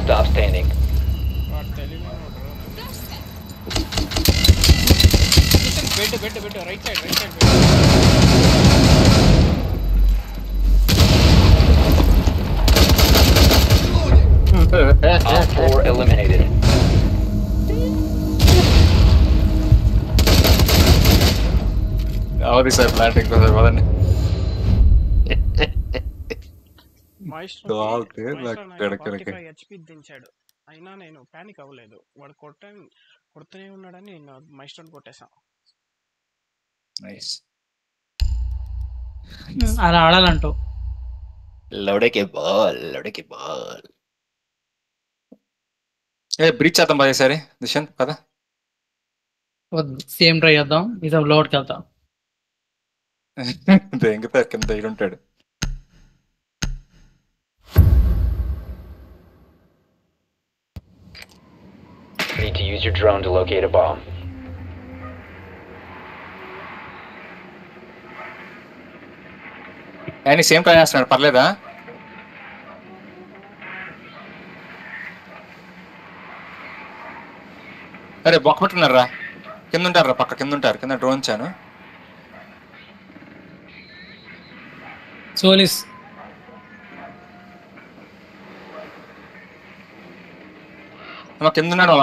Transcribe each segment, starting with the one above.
stop standing. Bed, right side. Op 4 eliminated. How is that planting for the one? Maestro 45 HP దించాడు అయినా నేను panic అవ్వలేదు వాడు కొడుతూనే ఉన్నాడని నేను మైస్ట్రోని కొట్టేశా నైస్ అలా ఆడాలంటావు లౌడకే బాల్ ఏ బ్రీచ్ చేద్దాం పదే సరే దిశాంత్ పద సేమ్ ట్రై చేద్దాం ఇది లోడ్కి వెళ్తాం దెంగతా కింద ఉంటాడు Need to use your drone to locate a bomb. ఆయన సేమ్ ట్రై చేస్తున్నాడు పర్లేదా అరే బొక్క పెట్టున్నారా కింద ఉంటారా పక్క కింద ఉంటారు కింద డ్రోన్ చాను సోలిస్ కింద ఉన్నాడు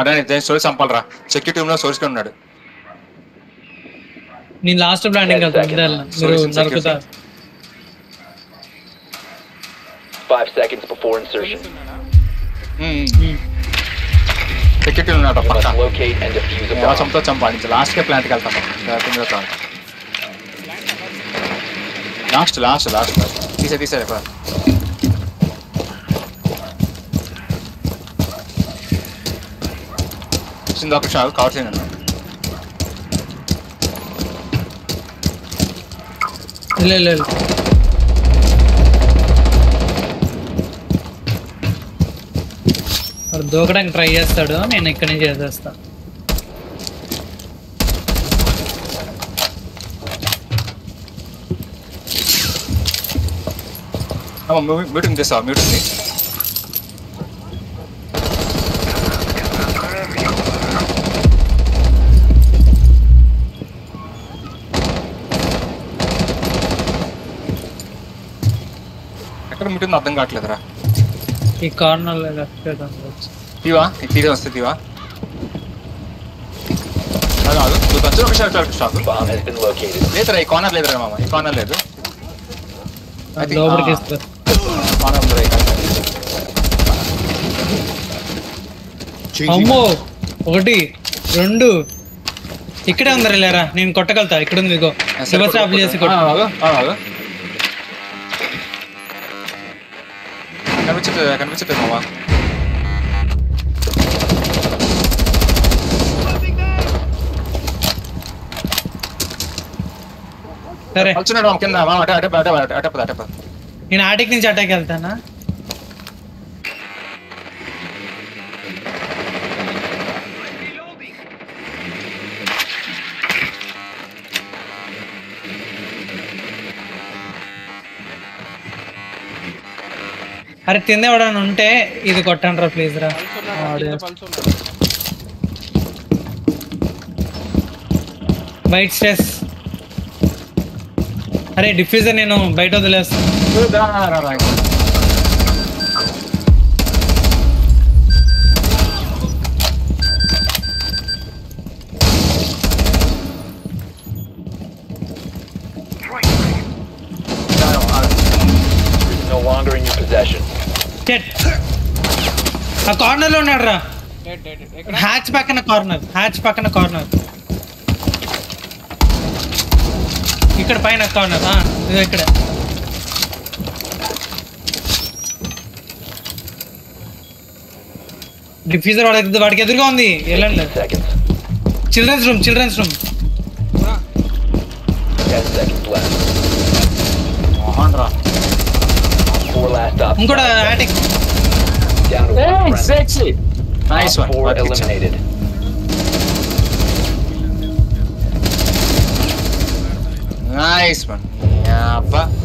సోర్స్ చంపాలరా సెక్యూరిటీ రూమ్ లో సోర్స్ ఉన్నాడు నేను లాస్ట్ ప్లానింగ్ వెళ్తాను మీరు నరుకుతా 5 seconds before insertion. సెక్యూరిటీ ఉన్నాడు You పక్క must locate and defuse a ఎలా bomb. చంపుతో చంపాలి లాస్ట్కే ప్లాంట్కి వెళ్తాను లాస్ట్ తీసే ఒక షాకు కవర్ చేయండి లేదు వాడు దూకడానికి ట్రై చేస్తాడు నేను ఇక్కడి నుంచి చేసేస్తా మీటింగ్ చేస్తావా మీటింగ్ ఎక్కడ మీటింగ్ అర్థం కావట్లేదురా ఈ కార్నర్ లెఫ్ట్ తీవా తీరే వస్తే తీవా కాదు నువ్వు ఖర్చు ఒక stock Bomb has been located. లేదురా ఈ కార్నర్ లేదురా మామ ఈ కార్నర్ లేదు లోపలికి ఇస్తారు కార్నర్ ఉందిరా అమ్మో 1 2 ఇక్కడే ఉందరా లేరా నేను కొట్టగలుగుతా ఇక్కడ ఉంది ఇగో రివర్స్ ట్రాప్ చేసి కనిపించట్లేదు మామ సరే వచ్చున్నాడు కింద అటపద నేను ఆటిక్ నుంచి అటాక్ వెళ్తానా అరే తిందే ఎవడన్నా ఉంటే ఇది కొట్టండి రా ప్లీజ్ రా బైట్ స్ట్రెస్ అరే డిఫ్యూజర్ నేను బయట వదిలేస్తాను No longer in your possession. ఆ కార్నర్ లో ఉన్నాడు రా హ్యాచ్ పక్కన కార్నర్ ఇక్కడ పైన కార్నర్ ఇది ఇక్కడ డిఫ్యూజర్ వాడికి ఎదురుగా ఉంది వెళ్ళండి చిల్డ్రన్స్ రూమ్ 10 seconds left. ఇంకోటి attic Down to one sexy nice one 4 eliminated. nice one yeah